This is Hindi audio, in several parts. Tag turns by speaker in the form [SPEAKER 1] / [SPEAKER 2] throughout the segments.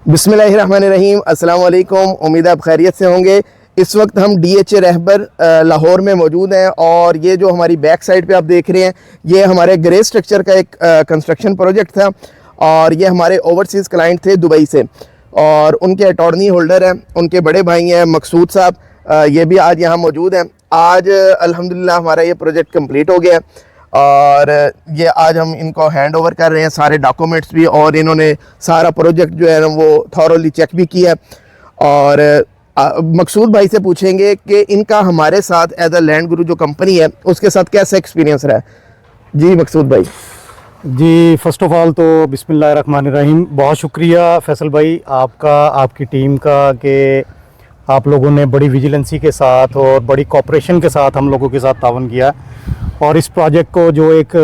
[SPEAKER 1] बिस्मिल्लाहिर्रहमानिर्रहीम, अस्सलाम वालेकुम। उम्मीद है आप खैरियत से होंगे। इस वक्त हम DHA रहबर लाहौर में मौजूद हैं और ये जो हमारी बैक साइड पे आप देख रहे हैं, ये हमारे ग्रे स्ट्रक्चर का एक कंस्ट्रक्शन प्रोजेक्ट था और ये हमारे ओवरसीज़ क्लाइंट थे दुबई से और उनके अटॉर्नी होल्डर हैं, उनके बड़े भाई हैं मकसूद साहब, ये भी आज यहाँ मौजूद हैं। आज अल्हम्दुलिल्लाह हमारा ये प्रोजेक्ट कंप्लीट हो गया और ये आज हम इनको हैंड ओवर कर रहे हैं, सारे डॉक्यूमेंट्स भी, और इन्होंने सारा प्रोजेक्ट जो है ना वो थॉरोली चेक भी किया। और मकसूद भाई से पूछेंगे कि इनका हमारे साथ एज अ लैंड गुरु जो कंपनी है उसके साथ कैसा एक्सपीरियंस रहा है। जी मकसूद भाई।
[SPEAKER 2] जी, फ़र्स्ट ऑफ़ ऑल तो बिस्मिल्लाहिर्रहमानिर्रहीम, बहुत शुक्रिया फैसल भाई आपका, आपकी टीम का, कि आप लोगों ने बड़ी विजिलेंसी के साथ और बड़ी कोऑपरेशन के साथ हम लोगों के साथ तावन किया और इस प्रोजेक्ट को जो एक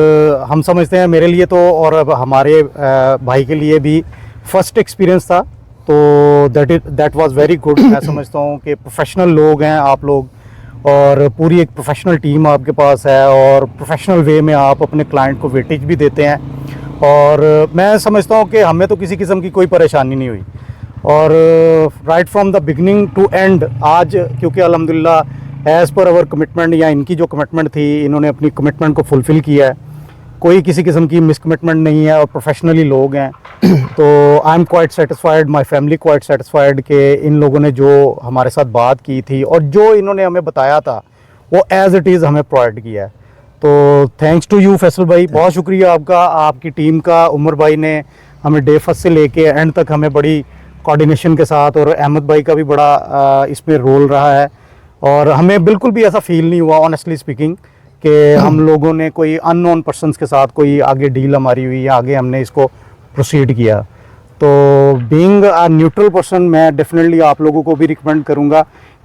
[SPEAKER 2] हम समझते हैं, मेरे लिए तो और अब हमारे भाई के लिए भी फ़र्स्ट एक्सपीरियंस था, तो दैट वाज वेरी गुड। मैं समझता हूँ कि प्रोफेशनल लोग हैं आप लोग और पूरी एक प्रोफेशनल टीम आपके पास है और प्रोफेशनल वे में आप अपने क्लाइंट को वेटेज भी देते हैं और मैं समझता हूँ कि हमें तो किसी किस्म की कोई परेशानी नहीं हुई और right from the beginning to end आज, क्योंकि अल्हम्दुलिल्लाह एज़ पर आवर कमिटमेंट या इनकी जो कमिटमेंट थी, इन्होंने अपनी कमिटमेंट को फुलफ़िल किया है। कोई किसी किस्म की मिसकमिटमेंट नहीं है और प्रोफेशनली लोग हैं, तो I am quite satisfied, my family quite satisfied कि इन लोगों ने जो हमारे साथ बात की थी और जो इन्होंने हमें बताया था वो एज़ इट इज़ हमें प्रोवाइड किया है। तो थैंक्स टू यू फैसल भाई, बहुत शुक्रिया आपका, आपकी टीम का। उमर भाई ने हमें डे फर्स्ट से लेके एंड तक हमें बड़ी कोऑर्डिनेशन के साथ, और अहमद भाई का भी बड़ा इसमें रोल रहा है और हमें बिल्कुल भी ऐसा फील नहीं हुआ ऑनेस्टली स्पीकिंग कि हम लोगों ने कोई अननोन पर्सन्स के साथ कोई आगे डील हमारी हुई या आगे हमने इसको प्रोसीड किया। तो बीइंग अ न्यूट्रल पर्सन, मैं डेफिनेटली आप लोगों को भी रिकमेंड करूंगा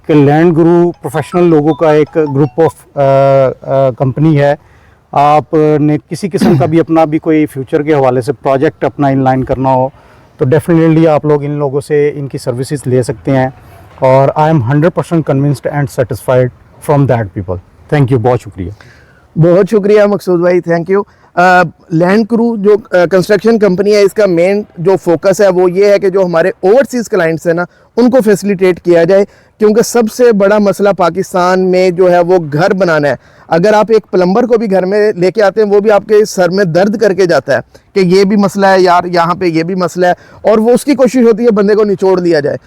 [SPEAKER 2] कि लैंड गुरु प्रोफेशनल लोगों का एक ग्रुप ऑफ कंपनी है। आपने किसी किस्म का भी अपना भी कोई फ्यूचर के हवाले से प्रोजेक्ट अपना इनलाइन करना हो तो डेफिनेटली आप लोग इन लोगों से इनकी सर्विसेज ले सकते हैं और I am 100% convinced and satisfied from that people. Thank you, बहुत शुक्रिया।
[SPEAKER 1] बहुत शुक्रिया मकसूद भाई, थैंक यू। लैंड गुरु जो कंस्ट्रक्शन कंपनी है, इसका मेन जो फोकस है वो ये है कि जो हमारे ओवरसीज़ क्लाइंट्स हैं ना उनको फैसिलिटेट किया जाए, क्योंकि सबसे बड़ा मसला पाकिस्तान में जो है वो घर बनाना है। अगर आप एक प्लम्बर को भी घर में लेके आते हैं वो भी आपके सर में दर्द करके जाता है कि ये भी मसला है यार, यहाँ पे ये भी मसला है, और वो उसकी कोशिश होती है बंदे को निचोड़ दिया जाए।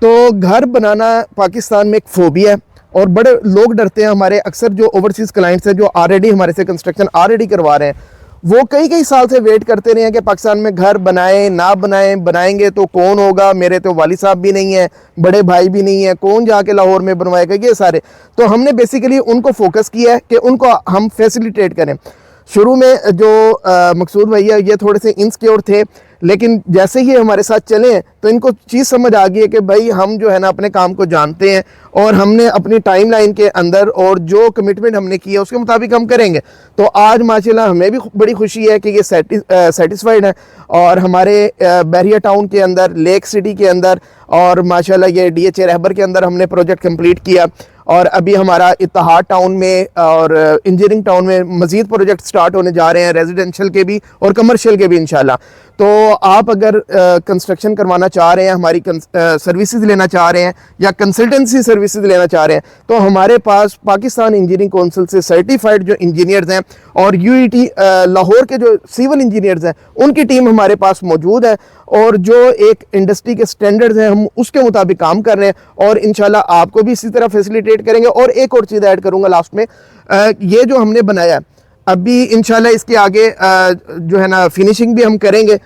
[SPEAKER 1] तो घर बनाना पाकिस्तान में एक फोबिया है और बड़े लोग डरते हैं। हमारे अक्सर जो ओवरसीज़ क्लाइंट्स हैं जो ऑलरेडी हमारे से कंस्ट्रक्शन ऑलरेडी करवा रहे हैं, वो कई साल से वेट करते रहे हैं कि पाकिस्तान में घर बनाएं ना बनाएं, बनाएंगे तो कौन होगा, मेरे तो वाली साहब भी नहीं है, बड़े भाई भी नहीं है, कौन जाके लाहौर में बनवाएगा, ये सारे। तो हमने बेसिकली उनको फोकस किया है कि उनको हम फैसिलिटेट करें। शुरू में जो मकसूद भैया ये थोड़े से इनसिक्योर थे, लेकिन जैसे ही हमारे साथ चले तो इनको चीज़ समझ आ गई है कि भाई हम जो है ना अपने काम को जानते हैं और हमने अपनी टाइमलाइन के अंदर और जो कमिटमेंट हमने किया उसके मुताबिक हम करेंगे। तो आज माशाल्लाह हमें भी बड़ी खुशी है कि ये सेटिस्फाइड है और हमारे बैरिया टाउन के अंदर, लेक सिटी के अंदर और माशाल्लाह ये DHA रहबर के अंदर हमने प्रोजेक्ट कंप्लीट किया और अभी हमारा इत्तेहाद टाउन में और इंजीनियरिंग टाउन में मज़ीद प्रोजेक्ट स्टार्ट होने जा रहे हैं, रेजिडेंशियल के भी और कमर्शियल के भी इंशाल्लाह। तो आप अगर कंस्ट्रक्शन करवाना चाह रहे हैं, हमारी सर्विसेज लेना चाह रहे हैं या कंसल्टेंसी सर्विसेज लेना चाह रहे हैं, तो हमारे पास पाकिस्तान इंजीनियरिंग काउंसिल से सर्टिफाइड जो इंजीनियर्स हैं और UET लाहौर के जो सिविल इंजीनियर्स हैं उनकी टीम हमारे पास मौजूद है और जो एक इंडस्ट्री के स्टैंडर्ड्स हैं हम उसके मुताबिक काम कर रहे हैं और इंशाल्लाह आपको भी इसी तरह फैसिलिटेट करेंगे। और एक और चीज़ ऐड करूँगा लास्ट में, ये जो हमने बनाया अभी इंशाल्लाह इसके आगे जो है ना फिनिशिंग भी हम करेंगे,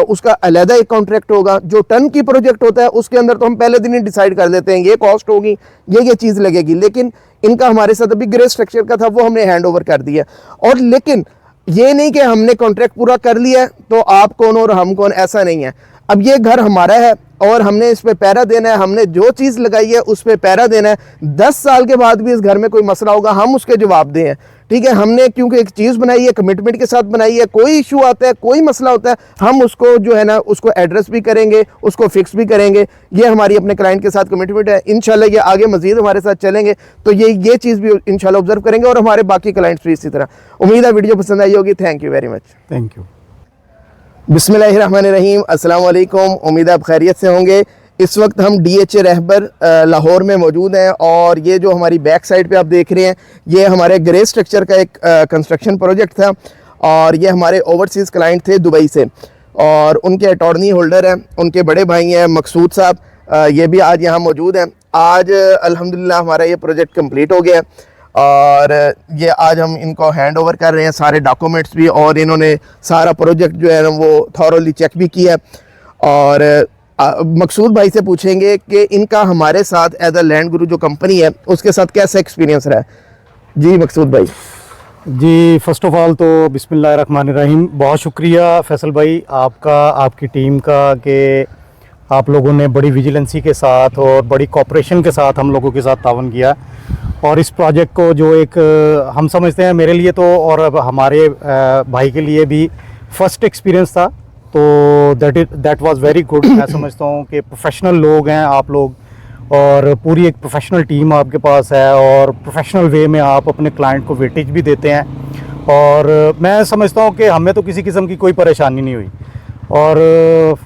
[SPEAKER 1] उसका अलहदा एक कॉन्ट्रैक्ट होगा। जो टन की प्रोजेक्ट होता है उसके अंदर तो हम पहले दिन ही डिसाइड कर देते हैं ये कॉस्ट होगी, ये चीज़ लगेगी, लेकिन इनका हमारे साथ अभी ग्रे स्ट्रक्चर का था वो हमने हैंड ओवर कर दिया। और लेकिन ये नहीं कि हमने कॉन्ट्रैक्ट पूरा कर लिया तो आप कौन और हम कौन, ऐसा नहीं है। अब ये घर हमारा है और हमने इस पे पैरा देना है, हमने जो चीज़ लगाई है उस पे पैरा देना है। 10 साल के बाद भी इस घर में कोई मसला होगा हम उसके जवाब दें, ठीक है। हमने क्योंकि एक चीज़ बनाई है, कमिटमेंट के साथ बनाई है, कोई इशू आता है, कोई मसला होता है, हम उसको जो है ना उसको एड्रेस भी करेंगे, उसको फिक्स भी करेंगे। ये हमारी अपने क्लाइंट के साथ कमिटमेंट है। इंशाल्लाह ये आगे मजीद हमारे साथ चलेंगे तो ये चीज़ भी इंशाल्लाह ऑब्जर्व करेंगे और हमारे बाकी क्लाइंट्स भी इसी तरह। उम्मीद है वीडियो पसंद आई होगी। Thank you very much.
[SPEAKER 2] Thank you.
[SPEAKER 1] बिस्मिल्लाहिर्रहमानिर्रहीम, अस्सलाम वालेकुम। उम्मीद है आप खैरियत से होंगे। इस वक्त हम DHA रहबर लाहौर में मौजूद हैं और ये जो हमारी बैक साइड पे आप देख रहे हैं, ये हमारे ग्रे स्ट्रक्चर का एक कंस्ट्रक्शन प्रोजेक्ट था और ये हमारे ओवरसीज़ क्लाइंट थे दुबई से और उनके अटॉर्नी होल्डर हैं, उनके बड़े भाई हैं मकसूद साहब, ये भी आज यहाँ मौजूद हैं। आज अल्हम्दुलिल्लाह हमारा ये प्रोजेक्ट कंप्लीट हो गया और ये आज हम इनको हैंड ओवर कर रहे हैं, सारे डॉक्यूमेंट्स भी, और इन्होंने सारा प्रोजेक्ट जो है ना वो थॉरोली चेक भी किया। और मकसूद भाई से पूछेंगे कि इनका हमारे साथ एज अ लैंड गुरु जो कंपनी है उसके साथ कैसा एक्सपीरियंस रहा है। जी मकसूद भाई।
[SPEAKER 2] जी फ़र्स्ट ऑफ़ ऑल तो बिस्मिल्लाहिर्रहमानिर्रहीम, बहुत शुक्रिया फैसल भाई आपका, आपकी टीम का, कि आप लोगों ने बड़ी विजिलेंसी के साथ और बड़ी कोऑपरेशन के साथ हम लोगों के साथ तावन किया और इस प्रोजेक्ट को जो एक हम समझते हैं, मेरे लिए तो और हमारे भाई के लिए भी फ़र्स्ट एक्सपीरियंस था, तो दैट वाज वेरी गुड। मैं समझता हूँ कि प्रोफेशनल लोग हैं आप लोग और पूरी एक प्रोफेशनल टीम आपके पास है और प्रोफेशनल वे में आप अपने क्लाइंट को वेटेज भी देते हैं और मैं समझता हूँ कि हमें तो किसी किस्म की कोई परेशानी नहीं हुई और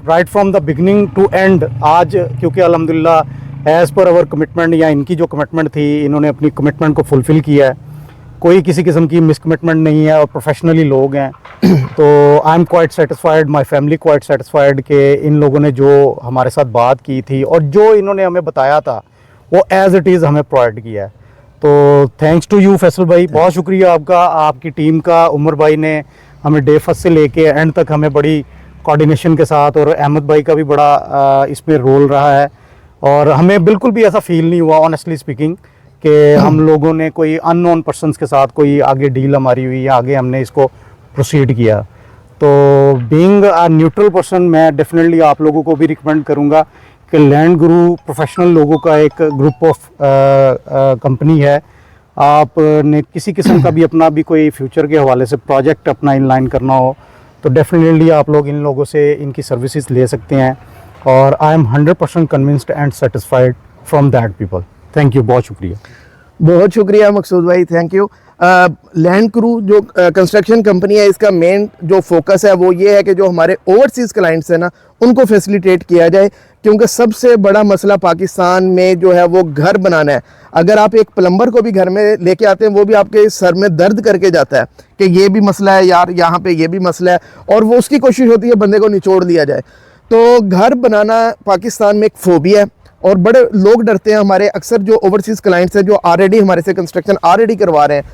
[SPEAKER 2] right from the beginning to end आज, क्योंकि अल्हम्दुलिल्लाह एज़ पर आवर कमिटमेंट या इनकी जो कमिटमेंट थी, इन्होंने अपनी कमिटमेंट को फुलफ़िल किया है। कोई किसी किस्म की मिसकमिटमेंट नहीं है और प्रोफेशनली लोग हैं, तो I am quite satisfied, my family quite satisfied कि इन लोगों ने जो हमारे साथ बात की थी और जो इन्होंने हमें बताया था वो एज़ इट इज़ हमें प्रोवाइड किया है। तो थैंक्स टू यू फैसल भाई, बहुत शुक्रिया आपका, आपकी टीम का। उमर भाई ने हमें डे फर्स्ट से लेके एंड तक हमें बड़ी कोऑर्डिनेशन के साथ, और अहमद भाई का भी बड़ा इसमें रोल रहा है और हमें बिल्कुल भी ऐसा फील नहीं हुआ ऑनेस्टली स्पीकिंग कि हम लोगों ने कोई अननोन पर्सन्स के साथ कोई आगे डील हमारी हुई या आगे हमने इसको प्रोसीड किया। तो बीइंग अ न्यूट्रल पर्सन, मैं डेफिनेटली आप लोगों को भी रिकमेंड करूंगा कि लैंड गुरु प्रोफेशनल लोगों का एक ग्रुप ऑफ कंपनी है। आपने किसी किस्म का भी अपना भी कोई फ्यूचर के हवाले से प्रोजेक्ट अपना इनलाइन करना हो तो डेफिनेटली आप लोग इन लोगों से इनकी सर्विसेज ले सकते हैं और I am 100% convinced and satisfied from that people. Thank you, बहुत शुक्रिया।
[SPEAKER 1] बहुत शुक्रिया मकसूद भाई, थैंक यू। लैंड क्रू जो कंस्ट्रक्शन कंपनी है, इसका मेन जो फोकस है वो ये है कि जो हमारे ओवरसीज़ क्लाइंट्स हैं ना उनको फैसिलिटेट किया जाए, क्योंकि सबसे बड़ा मसला पाकिस्तान में जो है वो घर बनाना है। अगर आप एक प्लम्बर को भी घर में लेके आते हैं वो भी आपके सर में दर्द करके जाता है कि ये भी मसला है यार, यहाँ पे ये भी मसला है, और वो उसकी कोशिश होती है बंदे को निचोड़ दिया जाए। तो घर बनाना पाकिस्तान में एक फोबिया है और बड़े लोग डरते हैं। हमारे अक्सर जो ओवरसीज़ क्लाइंट्स हैं जो ऑलरेडी हमारे से कंस्ट्रक्शन ऑलरेडी करवा रहे हैं,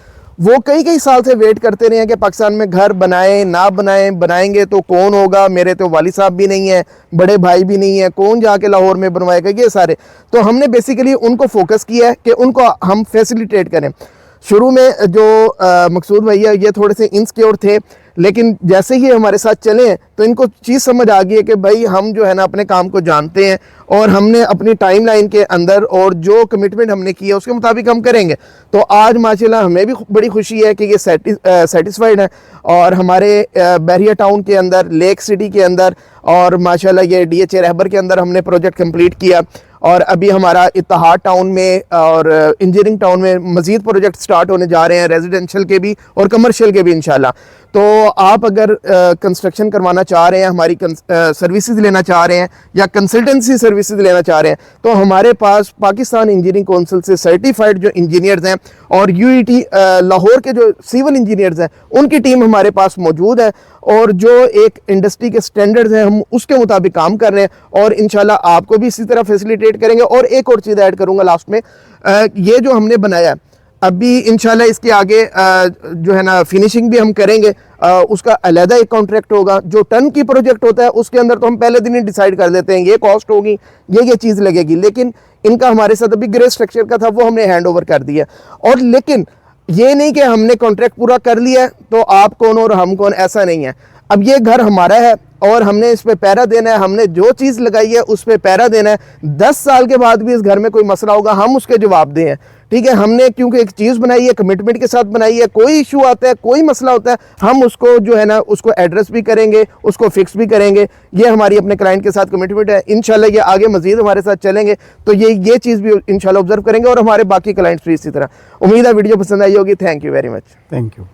[SPEAKER 1] वो कई साल से वेट करते रहे हैं कि पाकिस्तान में घर बनाएं ना बनाएं, बनाएंगे तो कौन होगा, मेरे तो वाली साहब भी नहीं है, बड़े भाई भी नहीं है, कौन जाके लाहौर में बनवाएगा, ये सारे। तो हमने बेसिकली उनको फोकस किया है कि उनको हम फैसिलिटेट करें। शुरू में जो मकसूद भैया ये थोड़े से इनसिक्योर थे, लेकिन जैसे ही हमारे साथ चले तो इनको चीज़ समझ आ गई है कि भाई हम जो है ना अपने काम को जानते हैं और हमने अपनी टाइमलाइन के अंदर और जो कमिटमेंट हमने किया उसके मुताबिक हम करेंगे। तो आज माशाल्लाह हमें भी बड़ी खुशी है कि ये सेटिस्फाइड है और हमारे बैरिया टाउन के अंदर, लेक सिटी के अंदर और माशाल्लाह ये DHA रहबर के अंदर हमने प्रोजेक्ट कंप्लीट किया और अभी हमारा इत्तेहाद टाउन में और इंजीनियरिंग टाउन में मज़ीद प्रोजेक्ट स्टार्ट होने जा रहे हैं, रेजिडेंशियल के भी और कमर्शियल के भी इंशाल्लाह। तो आप अगर कंस्ट्रक्शन करवाना चाह रहे हैं, हमारी सर्विसेज लेना चाह रहे हैं या कंसल्टेंसी सर्विसेज लेना चाह रहे हैं, तो हमारे पास पाकिस्तान इंजीनियरिंग काउंसिल से सर्टिफाइड जो इंजीनियर्स हैं और UET लाहौर के जो सिविल इंजीनियर्स हैं उनकी टीम हमारे पास मौजूद है और जो एक इंडस्ट्री के स्टैंडर्ड्स हैं हम उसके मुताबिक काम कर रहे हैं और इंशाल्लाह आपको भी इसी तरह फैसिलिटेट करेंगे। और एक और चीज़ ऐड करूँगा लास्ट में, ये जो हमने बनाया अभी इंशाल्लाह इसके आगे जो है ना फिनिशिंग भी हम करेंगे, उसका अलहदा एक कॉन्ट्रैक्ट होगा। जो टन की प्रोजेक्ट होता है उसके अंदर तो हम पहले दिन ही डिसाइड कर देते हैं ये कॉस्ट होगी, ये चीज़ लगेगी, लेकिन इनका हमारे साथ अभी ग्रे स्ट्रक्चर का था वो हमने हैंड ओवर कर दिया। और लेकिन ये नहीं कि हमने कॉन्ट्रैक्ट पूरा कर लिया तो आप कौन और हम कौन, ऐसा नहीं है। अब ये घर हमारा है और हमने इस पे पैरा देना है, हमने जो चीज़ लगाई है उस पे पैरा देना है। 10 साल के बाद भी इस घर में कोई मसला होगा हम उसके जवाब दें, ठीक है। हमने क्योंकि एक चीज़ बनाई है, कमिटमेंट के साथ बनाई है, कोई इशू आता है, कोई मसला होता है, हम उसको जो है ना उसको एड्रेस भी करेंगे, उसको फिक्स भी करेंगे। ये हमारी अपने क्लाइंट के साथ कमिटमेंट है। इंशाल्लाह ये आगे मजीद हमारे साथ चलेंगे तो ये चीज़ भी इंशाल्लाह ऑब्जर्व करेंगे और हमारे बाकी क्लाइंट्स भी इसी तरह। उम्मीद है वीडियो पसंद आई होगी। Thank you very much.
[SPEAKER 2] Thank you.